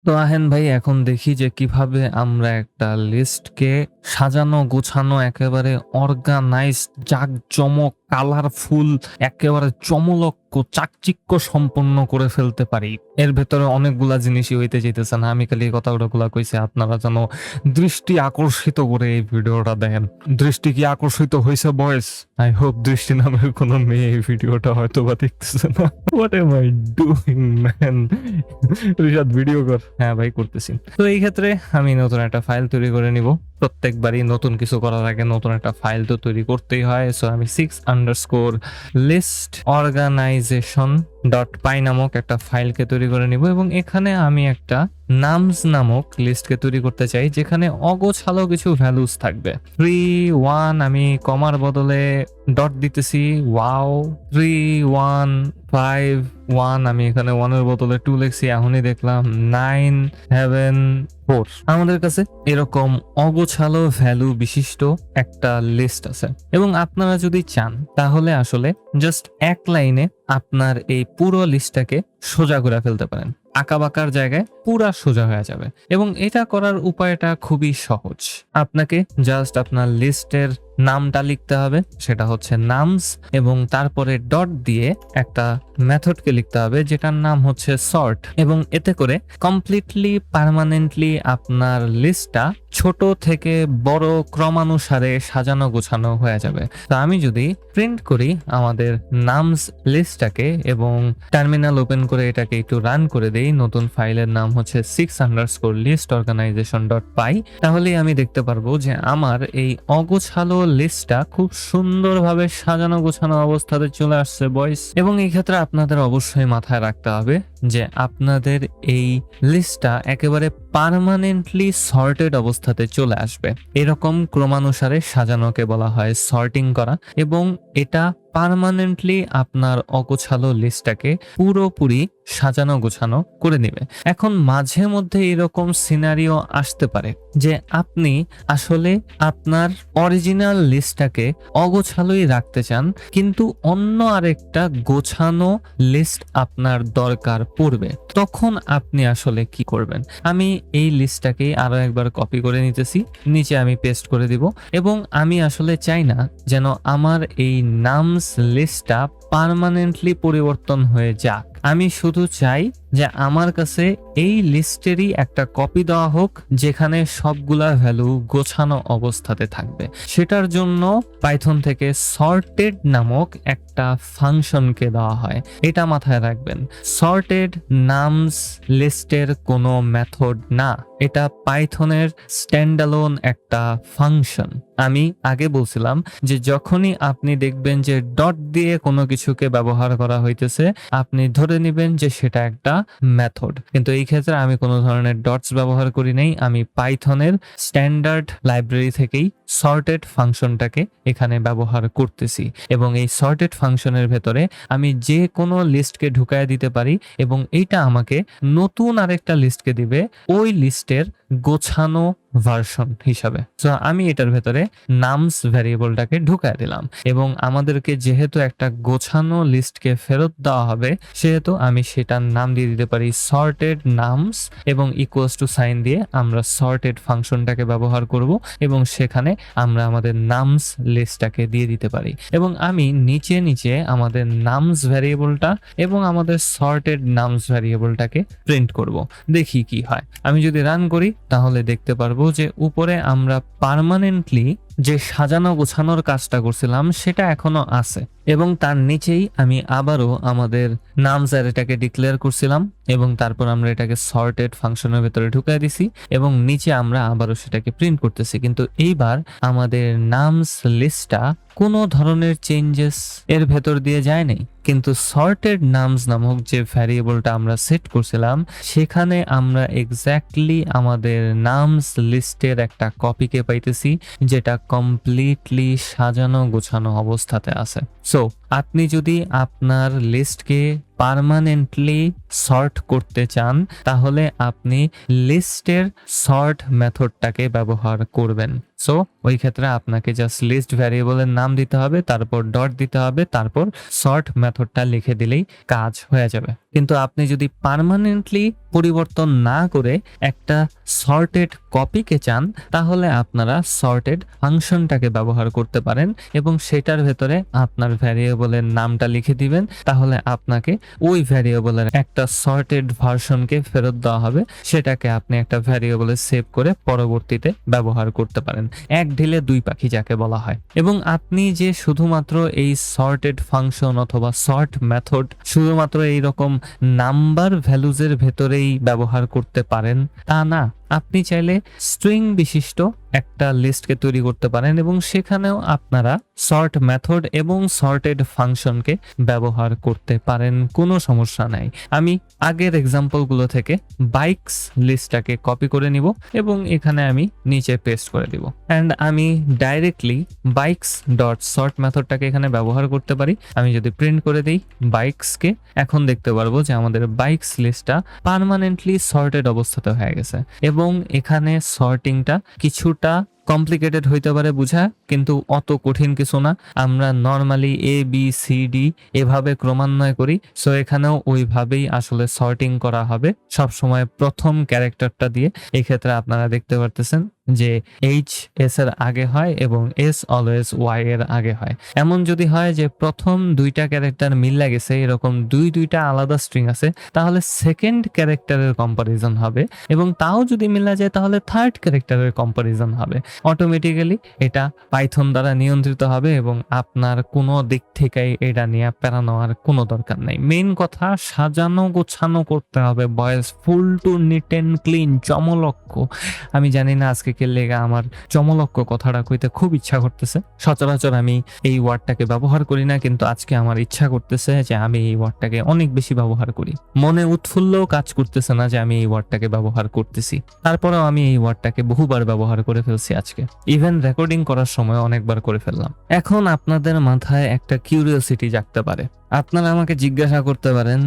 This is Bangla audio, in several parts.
তো আহেন ভাই, এখন দেখি যে কিভাবে আমরা একটা লিস্টকে সাজানো গোছানো একেবারে অর্গানাইজড জাঁকজমক কালারফুল একেবারে চমলক্ষ চাকচিক্য সম্পন্ন করে ফেলতে পারি। এর ভেতরে অনেকগুলা জিনিসই হইতে চাইতেছে না, আমি খালি এই কথাগুলা কইছি আপনারা যেন দৃষ্টি আকর্ষিত করে এই ভিডিওটা দেখেন। দৃষ্টি কি আকর্ষিত হয়েছে বয়েস? আই হোপ দৃষ্টি নামের কোনো মেয়ে এই ভিডিওটা হয়তো বা দেখতেছে না। What M I doing man? Rishad video কর। হ্যাঁ ভাই, করতেছি। তো এই ক্ষেত্রে আমি নতুন একটা ফাইল তৈরি করে নিব। প্রত্যেকবারই নতুন কিছু করার আগে নতুন একটা ফাইল তো তৈরি করতেই হয়। সো আমি 6_list organization .py নামক একটা ফাইলকে তৈরি করে নিব এবং এখানে আমি একটা নামস নামক লিস্টকে তৈরি করতে চাই, যেখানে অগোছালো কিছু ভ্যালুস থাকবে। 3 1 আমি কমার বদলে ডট দিতেছি। ওয়াও। 3 1 5 1 আমি এখানে 1 এর বদলে 2 লিখছি। এখনই দেখলাম 9 7 4। আমাদের কাছে এরকম অগোছালো ভ্যালু বিশিষ্ট একটা লিস্ট আছে এবং আপনারা যদি চান তাহলে আসলে জাস্ট এক লাইনে আপনার এই পুরো লিস্টটাকে সোজা করে ফেলতে পারেন। আঁকাবাঁকার জায়গায় পুরা সোজা হয়ে যাবে এবং এটা করার উপায়টা খুবই সহজ। আপনাকে জাস্ট আপনার লিস্টের নামটা লিখতে হবে, সেটা হচ্ছে নামস, এবং তারপরে ডট দিয়ে একটা মেথডকে লিখতে হবে যেটার নাম হচ্ছে সর্ট, এবং এতে করে কমপ্লিটলি পার্মানেন্টলি আপনার লিস্টটা ছোট থেকে বড় ক্রমানুসারে সাজানো গোছানো হয়ে যাবে। তো আমি যদি প্রিন্ট করি আমাদের নামস লিস্টটাকে এবং টার্মিনাল ওপেন করে এটাকে একটু রান করে দেই, নতুন ফাইলের নাম হচ্ছে 6_list organization.py, তাহলেই আমি দেখতে পারবো যে আমার এই অগোছালো লিস্টটা খুব সুন্দরভাবে সাজানো গোছানো অবস্থাতে চলে আসছে বয়স। এবং এই ক্ষেত্রে আপনাদের অবশ্যই মাথায় রাখতে হবে যে আপনাদের এই লিস্টটা একেবারে পার্মানেন্টলি সর্টেড অবস্থাতে চলে আসবে। এরকম ক্রমানুসারে সাজানোকে বলা হয় সর্টিং করা, এবং এটা পার্মানেন্টলি আপনার অগোছালো লিস্টটাকে পুরোপুরি সাজানো গোছানো করে নেবে। এখন মাঝে মধ্যে এরকম সিনারিও আসতে পারে যে আপনি আসলে আপনার অরিজিনাল লিস্টটাকে অগোছালোই রাখতে চান, কিন্তু অন্য আরেকটা গোছানো লিস্ট আপনার দরকার পড়বে। তখন আপনি আসলে কি করবেন? আমি এই লিস্টটাকে আরো একবার কপি করে নিতেছি, নিচে আমি পেস্ট করে দিব, এবং আমি আসলে চাই না যেন আমার এই নামস লিস্টটা পার্মানেন্টলি পরিবর্তন হয়ে যাক। আমি শুধু চাই যে আমার কাছে এই লিস্টেরই একটা কপি দেওয়া হোক যেখানে সবগুলা ভ্যালু গোছানো অবস্থাতে থাকবে। সেটার জন্য পাইথন থেকে সর্টেড নামক একটা ফাংশনকে দেওয়া হয়। এটা মাথায় রাখবেন, সর্টেড নামস লিস্টের কোনো মেথড না, এটা পাইথনের স্ট্যান্ডালোন একটা ফাংশন। আমি আগে বলছিলাম যে যখনই আপনি দেখবেন যে ডট দিয়ে কোনো কিছুকে ব্যবহার করা হইতেছে, আপনি ধরে নেবেন যে সেটা একটা মেথড, কিন্তু এই ক্ষেত্রে আমি কোনো ধরনের ডটস ব্যবহার করি নাই। আমি পাইথনের স্ট্যান্ডার্ড লাইব্রেরি থেকেই সর্টেড ফাংশনটাকে এখানে ব্যবহার করতেছি, এবং এই সর্টেড ফাংশনের ভেতরে আমি যে কোনো লিস্টকে ঢুকায় দিতে পারি এবং এইটা আমাকে নতুন আরেকটা লিস্টকে দিবে ওই লিস্টের গোছানো ভার্সন হিসাবে। তো আমি এটার ভেতরে নামস ভ্যারিয়েবলটাকে ঢুকায় দিলাম, এবং আমাদেরকে যেহেতু একটা গোছানো লিস্টকে ফেরত দেওয়া হবে সেহেতু আমি সেটার নাম দিয়ে দিতে পারি সর্টেড নামস, এবং ইকুয়ালস টু সাইন দিয়ে আমরা সর্টেড ফাংশনটাকে ব্যবহার করব এবং সেখানে আমরা আমাদের নামস লিস্টটাকে দিয়ে দিতে পারি, এবং আমি নিচে নিচে আমাদের নামস ভ্যারিয়েবলটা এবং আমাদের সর্টেড নামস ভ্যারিয়েবলটাকে প্রিন্ট করব। দেখি কি হয়। আমি যদি রান করি তাহলে দেখতে পারবো যে উপরে আমরা পার্মানেন্টলি যে সাজানো গোছানোর কাজটা করছিলাম সেটা এখনো আছে, এবং তার নিচেই আমি আবারও আমাদের নামস অ্যারেটাকে ডিক্লেয়ার করছিলাম এবং তারপর আমরা এটাকে সর্টেড ফাংশনের ভেতরে ঢুকাই দিছি এবং নিচে আমরা আবারও সেটাকে প্রিন্ট করতেছি। কিন্তু এইবার আমাদের নামস লিস্টটা কোনো ধরনের চেঞ্জেস এর ভেতর দিয়ে যায় নাই, কিন্তু সর্টেড নামস নামক যে ভ্যারিয়েবলটা আমরা সেট করছিলাম সেখানে আমরা এক্স্যাক্টলি আমাদের নামস লিস্টের একটা কপিকে পাইতেছি যেটা কমপ্লিটলি সাজানো গোছানো অবস্থাতে আছে। সো আপনি যদি আপনার লিস্টকে পার্মানেন্টলি সর্ট করতে চান তাহলে আপনি লিস্টের সর্ট মেথডটাকে ব্যবহার করবেন। সো ওই ক্ষেত্রে আপনাকে জাস্ট লিস্ট ভ্যারিয়েবলের নাম দিতে হবে, তারপর ডট দিতে হবে, তারপর সর্ট মেথডটা লিখে দিলেই কাজ হয়ে যাবে। কিন্তু আপনি যদি পার্মানেন্টলি পরিবর্তন না করে একটা সর্টেড কপিকে চান তাহলে আপনারা সর্টেড ফাংশনটাকে ব্যবহার করতে পারেন এবং সেটার ভেতরে আপনার ভ্যারিয়েবলের নামটা লিখে দিবেন। তাহলে আপনাকে ওই ভ্যারিয়েবলের একটা সর্টেড ভার্সনকে ফেরত দেওয়া হবে, সেটাকে আপনি একটা ভ্যারিয়েবলে সেভ করে পরবর্তীতে ব্যবহার করতে পারেন। এক ঢিলে দুই পাখি যাকে বলা হয়। এবং আপনি যে শুধুমাত্র এই সর্টেড ফাংশন অথবা সর্ট মেথড শুধুমাত্র এইরকম নাম্বার ভ্যালুজের ভেতরেই ব্যবহার করতে পারেন তা না, আপনি চাইলে স্ট্রিং বিশিষ্ট একটা লিস্টকে তৈরি করতে পারেন এবং সেখানেও আপনারা সর্ট মেথড এবং সর্টেড ফাংশনকে ব্যবহার করতে পারেন, কোনো সমস্যা নাই। আমি আগের এক্সাম্পলগুলো থেকে বাইকস লিস্টটাকে কপি করে নিব এবং এখানে আমি নিচে পেস্ট করে দিব অ্যান্ড আমি ডাইরেক্টলি বাইকস ডট সর্ট মেথডটাকে এখানে ব্যবহার করতে পারি। আমি যদি প্রিন্ট করে দিই বাইকসকে, এখন দেখতে পারবো যে আমাদের বাইকস লিস্টটা পার্মানেন্টলি সর্টেড অবস্থাতে হয়ে গেছে এবং এখানে সর্টিংটা কিছুটা কমপ্লিকেটেড হইতে পারে বুঝা, কিন্তু অত কঠিন কিছু না। আমরা normally A B C D এভাবে ক্রমান্বয় করি, সো এখানেও ওইভাবেই আসলে সর্টিং করা হবে সবসময় প্রথম ক্যারেক্টারটা দিয়ে। এই ক্ষেত্রে আপনারা দেখতে পারতেছেন যে এইচ এস এর আগে হয় এবং এস অলওয়েজ ওয়াই এর আগে হয়। এমন যদি হয় যে প্রথম দুইটা ক্যারেক্টার মিল গেছে, এরকম দুইটা আলাদা স্ট্রিং আছে, তাহলে সেকেন্ড ক্যারেক্টারের কম্পারিজন হবে এবং তাও যদি মিলা যায় তাহলে থার্ড ক্যারেক্টারের কম্পারিজন হবে। অটোমেটিক্যালি এটা পাইথন দ্বারা নিয়ন্ত্রিত হবে এবং আপনার কোনো দিক থেকেই এটা নিয়ে প্যারা নেওয়ার কোনো দরকার নেই। মেইন কথা সাজানো গোছানো করতে হবে, voice full to neat and clean, চমলক্ষ। আমি জানি না আজকে কে লেগে আমার চমলক্ষ কথাটা কইতে খুব ইচ্ছা করতেছে। সচরাচর আমি এই ওয়ার্ডটাকে ব্যবহার করি না, কিন্তু আজকে আমার ইচ্ছা করতেছে যে আমি এই ওয়ার্ডটাকে অনেক বেশি ব্যবহার করি। মনে উৎফুল্লও কাজ করতেছে না যে আমি এই ওয়ার্ডটাকে ব্যবহার করতেছি, তারপরেও আমি এই ওয়ার্ডটাকে বহুবার ব্যবহার করে ফেলছি আজকে, ইভেন রেকর্ডিং করার সময় অনেকবার করে ফেললাম। এখন আপনাদের মাথায় একটা কিউরিওসিটি জাগতে পারে, আপনারা আমাকে জিজ্ঞাসা করতে পারেন,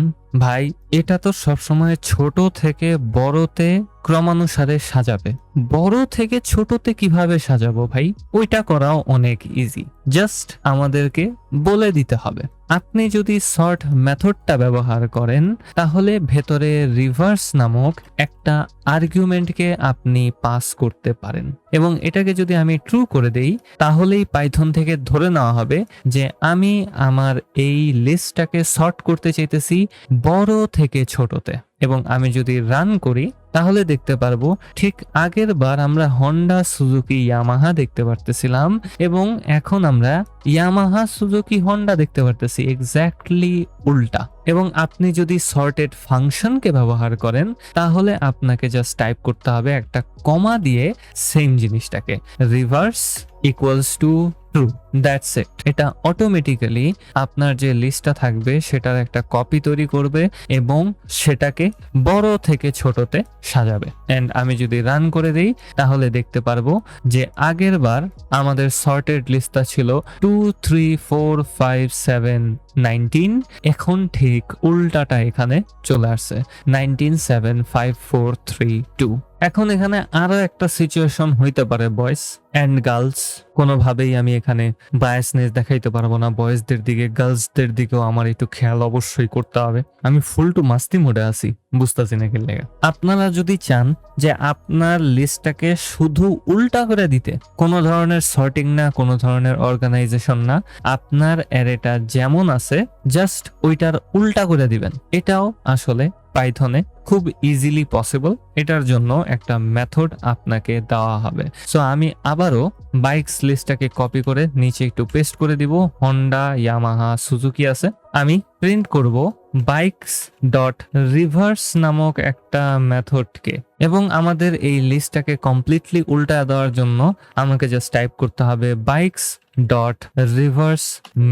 ভাই এটা তো সবসময় ছোট থেকে বড়তে ক্রমানুসারে সাজাবে, বড় থেকে ছোটতে কিভাবে সাজাবো ভাই? ওইটা করাও অনেক ইজি, জাস্ট আমাদেরকে বলে দিতে হবে। আপনি যদি সর্ট মেথডটা ব্যবহার করেন তাহলে ভেতরে রিভার্স নামক একটা আর্গুমেন্টকে আপনি পাস করতে পারেন এবং এটাকে যদি আমি ট্রু করে দেই তাহলেই পাইথন থেকে ধরে নেওয়া হবে যে আমি আমার এই লিস্টটাকে সর্ট করতে চাইতেছি বড় থেকে ছোটতে। এবং আমি যদি রান করি তাহলে দেখতে পারবো ঠিক আগের বার আমরা হন্ডা সুজুকি ইয়ামাহা দেখতে পারতেছিলাম এবং এখন আমরা ইয়ামাহা সুজুকি হন্ডা দেখতে পারতেছি, এক্স্যাক্টলি উল্টা। এবং আপনি যদি সর্টেড ফাংশনকে ব্যবহার করেন তাহলে আপনাকে জাস্ট টাইপ করতে হবে একটা কমা দিয়ে সেম জিনিসটাকে, reverse equals to true, that's it. এটা অটোমেটিক্যালি আপনার যে লিস্টটা থাকবে সেটার একটা কপি তৈরি করবে এবং সেটাকে বড় থেকে ছোটতে সাজাবে। এন্ড আমি যদি রান করে দিই তাহলে দেখতে পারবো যে আগের বার আমাদের সর্টেড লিস্টটা ছিল 2 3 4 5 7 19, এখন ঠিক উল্টাটা এখানে চলে আসছে 19 7 5 4 3 2। এখন এখানে আরো একটা সিচুয়েশন হইতে পারে বয়েজ এন্ড গার্লস, কোনোভাবেই আমি এখানে বায়াসনেস দেখাইতে পারবো না বয়েজদের দিকে, গার্লসদের দিকেও আমার একটু খেয়াল অবশ্যই করতে হবে। আমি ফুল টু মাস্তি মোডে আছি, বুঝতেছি না কেন লেগে। আপনারা যদি চান যে আপনার লিস্টটাকে শুধু উল্টা করে দিতে, কোনো ধরনের সর্টিং না, কোনো ধরনের অর্গানাইজেশন না, আপনার অ্যারেটা যেমন আছে জাস্ট ওইটার উল্টা করে দিবেন, এটাও আসলে পাইথনে খুব ইজিলি পসিবল। এটার জন্য একটা মেথড আপনাকে দেওয়া হবে। সো আমি আবারও বাইকস লিস্টটাকে কপি করে নিচে একটু পেস্ট করে দিব, হন্ডা ইয়ামাহা সুজুকি আছে। আমি প্রিন্ট করব বাইকস ডট রিভার্স নামক একটা মেথডকে এবং আমাদের এই লিস্টটাকে কমপ্লিটলি উল্টা দেওয়ার জন্য আমাকে জাস্ট টাইপ করতে হবে বাইকস ডট রিভার্স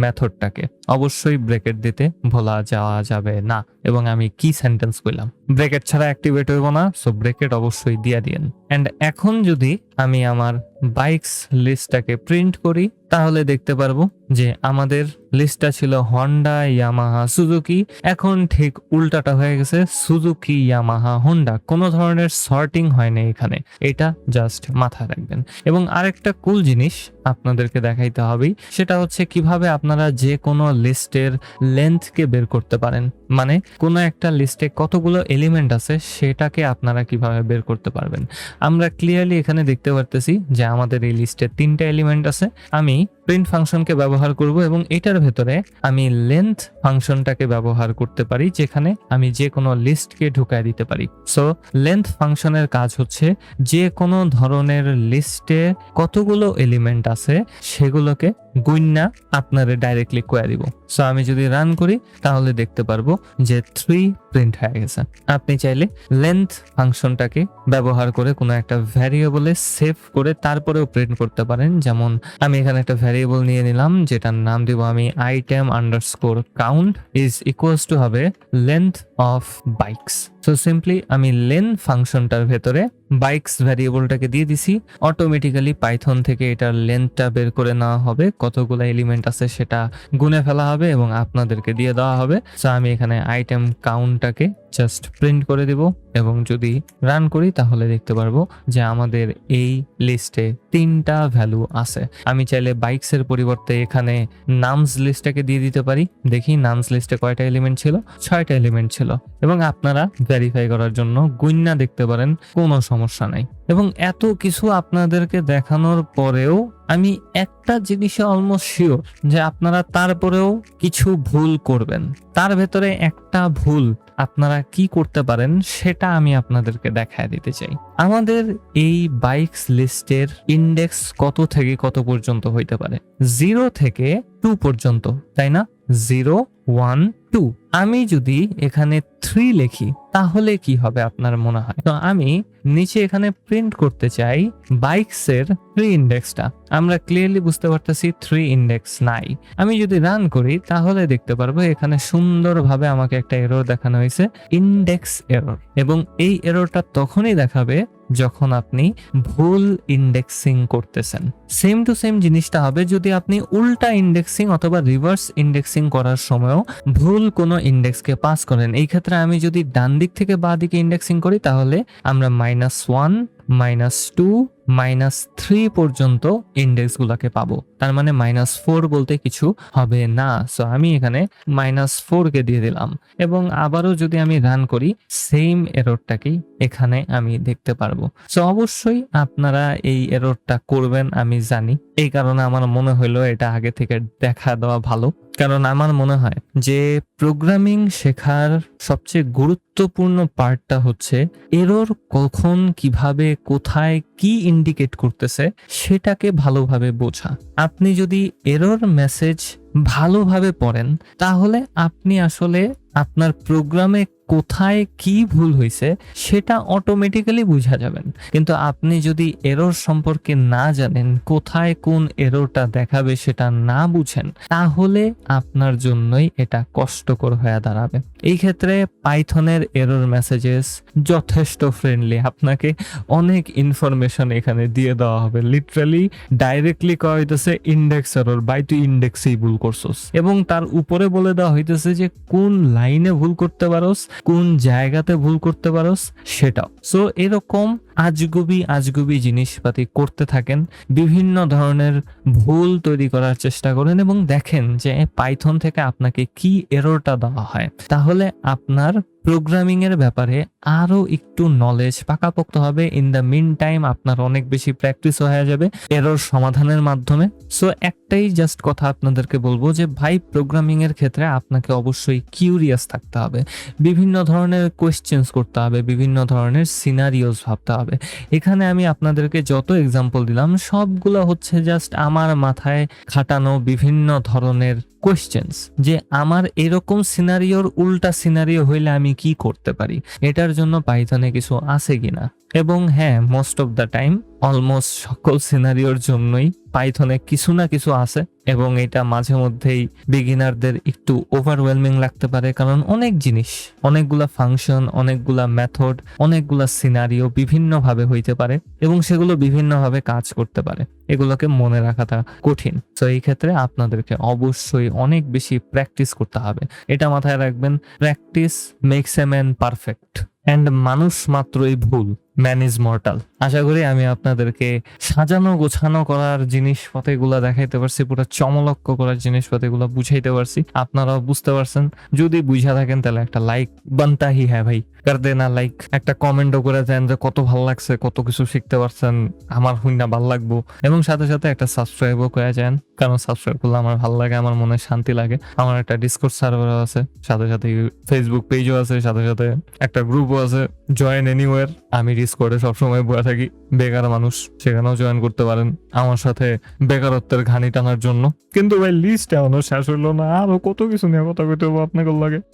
মেথডটাকে অবশ্যই ব্রেকেট দিতে ভোলা যাওয়া যাবে না। এবং আমি কি সেন্টেন্স বললাম, ব্রেকেট ছাড়া অ্যাক্টিভেট হইব না, সো ব্রেকেট অবশ্যই দিয়া দিয়েন। এন্ড এখন যদি আমি আমার বাইকস লিস্টটাকে প্রিন্ট করি তাহলে দেখতে পারবো যে আমাদের লিস্টটা ছিল হন্ডা, ইয়ামাহা, সুজুকি, এখন ঠিক উল্টাটা হয়ে গেছে সুজুকি, ইয়ামাহা, হোন্ডা। কোনো ধরনের সর্টিং হয় না এখানে, এটা জাস্ট মাথায় রাখবেন। এবং আরেকটা কুল জিনিস আপনাদেরকে দেখাইতে হবে, সেটা হচ্ছে কিভাবে আপনারা যে কোনো লিস্টের লেন্থকে বের করতে পারেন। মানে কোনো একটা লিস্টে কতগুলো এলিমেন্ট আছে সেটাকে আপনারা কিভাবে বের করতে পারবেন। আমরা ক্লিয়ারলি এখানে দেখতে পারতেছি যে আমাদের এই লিস্টে 3টা এলিমেন্ট আছে। আমি প্রিন্ট ফাংশনকে ব্যবহার করব এবং এটার ভেতরে আমি লেন্থ ফাংশনটাকে ব্যবহার করতে পারি, যেখানে আমি যে কোনো লিস্টকে ঢুকায় দিতে পারি। সো লেন্থ ফাংশনের কাজ হচ্ছে যে কোনো ধরনের লিস্টে কতগুলো এলিমেন্ট আছে সেগুলোকে গুণনা আপনারে ডাইরেক্টলি কয়ে দিব। সো আমি যদি রান করি তাহলে দেখতে পারবো যে 3 প্রিন্ট হয়ে গেছে। আপনি চাইলে লেন্থ ফাংশনটাকে ব্যবহার করে কোনো একটা ভ্যারিয়েবলে সেভ করে তারপরেও প্রিন্ট করতে পারেন। যেমন আমি এখানে একটা ভ্যারিয়েবল নিয়ে নিলাম, যেটার নাম দিব আমি item underscore count is equals to হবে length of bikes. So simply আমি লেন ফাংশনটার ভেতরে বাইকস ভ্যারিয়েবলটাকে দিয়ে দিছি, অটোমেটিক্যালি পাইথন থেকে এটার লেন্থটা বের করে নেওয়া হবে, কতগুলো এলিমেন্ট আছে সেটা গুনে ফেলা হবে এবং আপনাদেরকে দিয়ে দেওয়া হবে। সো আমি এখানে আইটেম কাউন্টটাকে জাস্ট প্রিন্ট করে দিব এবং যদি রান করি তাহলে দেখতে পারবো যে আমাদের এই লিস্টে 3টা ভ্যালু আছে। আমি চাইলে বাইকসের পরিবর্তে এখানে নামস লিস্টটাকে দিয়ে দিতে পারি। দেখি নামস লিস্টে কয়টা এলিমেন্ট ছিল, 6টা এলিমেন্ট ছিল। এবং আপনারা ভেরিফাই করার জন্য গুণনা দেখতে পারেন, কোনো সমস্যা নাই। এবং এত কিছু আপনাদেরকে দেখানোর পরেও আমি একটা জিনিসে অলমোস্ট শিওর যে আপনারা তারপরেও কিছু ভুল করবেন। তার ভেতরে একটা ভুল আপনারা কি করতে পারেন সেটা আমি আপনাদেরকে দেখায় দিতে চাই। আমাদের এই বাইকস লিস্টের ইন্ডেক্স কত থেকে কত পর্যন্ত হইতে পারে? 0 থেকে 2 পর্যন্ত, তাই না? 0, 1, 2। আমি যদি এখানে 3 লিখি তাহলে কি হবে আপনার মনে হয়? তো আমি নিচে এখানে প্রিন্ট করতে চাই বাইকসের 3 ইন্ডেক্সটা। আমরা ক্লিয়ারলি বুঝতে পারতেছি 3 ইন্ডেক্স নাই। আমি যদি রান করি তাহলে দেখতে পারবো এখানে সুন্দরভাবে আমাকে একটা এরর দেখানো হয়েছে, ইন্ডেক্স এরর। এবং এই এররটা তখনই দেখাবে যখন আপনি ভুল ইন্ডেক্সিং করতেছেন। সেম টু সেম জিনিসটা হবে যদি আপনি উল্টা ইন্ডেক্সিং অথবা রিভার্স ইন্ডেক্সিং করার সময়ও ভুল কোনো ইন্ডেক্সকে পাস করেন। এই ক্ষেত্রে আমি যদি ডান দিক থেকে বাঁ দিকে ইন্ডেক্সিং করি তাহলে আমরা -1, -2, -3 পর্যন্ত ইন্ডেক্স গুলাকে পাবো। তার মানে -4 বলতে কিছু হবে না। সো আমি এখানে -4 কে দিয়ে দিলাম এবং আবারও যদি আমি রান করি সেম এররটাকেই এখানে আমি দেখতে পারবো। সো অবশ্যই আপনারা এই এররটা করবেন আমি জানি, এই কারণে আমার মনে হলো এটা আগে থেকে দেখা দেওয়া ভালো। কারণ আমার মনে হয় যে প্রোগ্রামিং শেখার সবচেয়ে গুরুত্বপূর্ণ পার্টটা হচ্ছে এরর কখন, কিভাবে, কোথায়, কি ইন্ডিকেট করতেছে সেটাকে ভালোভাবে বোঝা। আপনি যদি এরর মেসেজ ভালোভাবে পড়েন তাহলে আপনি আসলে আপনার প্রোগ্রামে কোথায় কি ভুল হয়েছে সেটা অটোমেটিক্যালি বুঝা যাবেন। কিন্তু আপনি যদি এরর সম্পর্কে না জানেন, কোথায় কোন এররটা দেখাবে সেটা না বুঝেন, তাহলে আপনার জন্যই এটা কষ্টকর হয়ে দাঁড়াবে। এই ক্ষেত্রে পাইথনের এরর মেসেজেস যথেষ্ট ফ্রেন্ডলি, আপনাকে অনেক ইনফরমেশন এখানে দিয়ে দেওয়া হবে। লিটারালি ডাইরেক্টলি করা হইতেছে ইন্ডেক্স এরর, বাই তুই ইন্ডেক্সেই ভুল করছস, এবং তার উপরে বলে দেওয়া হইতেছে যে কোন লাইনে ভুল করতে পারোস, কোন জায়গাতে ভুল করতে পারোস সেটাও। সো এরকম আজগুবি জিনিসপাতি করতে থাকেন, বিভিন্ন ধরনের ভুল তৈরি করার চেষ্টা করেন এবং দেখেন যে পাইথন থেকে আপনাকে কি এররটা দেওয়া হয়। তাহলে আপনার প্রোগ্রামিং এর ব্যাপারে আরো একটু নলেজ পাকাপোক্ত হবে। ইন দ্য মিন টাইম আপনার অনেক বেশি প্র্যাকটিস হয়ে যাবে এরর সমাধানের মাধ্যমে। সো একটাই জাস্ট কথা আপনাদেরকে বলবো যে ভাই, প্রোগ্রামিং এর ক্ষেত্রে আপনাকে অবশ্যই কিউরিয়াস থাকতে হবে, বিভিন্ন ধরনের কোয়েশ্চেন্স করতে হবে, বিভিন্ন ধরনের সিনারিওস ভাবতে হবে। হবে। এখানে আমি আপনাদেরকে যত এক্সাম্পল দিলাম সবগুলো হচ্ছে জাস্ট আমার মাথায় খাটানো বিভিন্ন ধরনের কোয়েশ্চেন্স, যে আমার এরকম সিনারিওর উল্টা সিনারিও হইলে আমি কি করতে পারি, এটার জন্য পাইথনে কিছু আছে কিনা। এবং হ্যাঁ, most of the time almost সকল সিনারিওর জন্যই পাইথনে কিছু না কিছু আছে, এবং এটা মাঝে মধ্যেই বিগিনারদের একটু ওভারওয়েলমিং লাগতে পারে, কারণ অনেক জিনিস, অনেকগুলা ফাংশন, অনেকগুলা মেথড, অনেকগুলা সিনারিও বিভিন্নভাবে হইতে পারে এবং সেগুলো বিভিন্নভাবে কাজ করতে পারে, এগুলোকে মনে রাখাটা কঠিন। তো এই ক্ষেত্রে আপনাদেরকে অবশ্যই অনেক বেশি প্র্যাকটিস করতে হবে। এটা মাথায় রাখবেন, practice makes a man perfect, and মানুষ মাত্রই ভুল, ম্যান ইজ মর্টাল। আশা করি আমি আপনাদেরকে সাজানো গোছানো করার জিনিসপাতিগুলো দেখাইতে পারছি, পুরো চমলক্ষ করার জিনিসপাতিগুলো বুঝাইতে পারছি, আপনারাও বুঝতে পারছেন। যদি বুঝা থাকেন তাহলে একটা লাইক বানতা হি হ্যাঁ ভাই, কার দে না লাইক, একটা কমেন্টও করে দেন যে কত ভালো লাগছে, কত কিছু শিখতে পারছেন, আমার হুইনা ভাল লাগবো, এবং সাথে সাথে একটা সাবস্ক্রাইবও করে যান, কারণ সাবস্ক্রাইব করলে আমার ভালো লাগে, আমার মনে শান্তি লাগে। আমার একটা ডিসকর্ড সার্ভারও আছে, সাথে সাথে ফেসবুক পেজও আছে, সাথে সাথে একটা গ্রুপও আছে, জয়েন এনিওয়ার। আমি ডিসকর্ডে সবসময় বসে থাকি, বেকার মানুষ, সেখানেও জয়েন করতে পারেন আমার সাথে বেকারত্বের ঘানি টানার জন্য। কিন্তু ভাই লিস্ট এখনো শেষ হইলো না, আরো কত কিছু নিয়ে কথা কইতে হবে আপনাকে লাগে।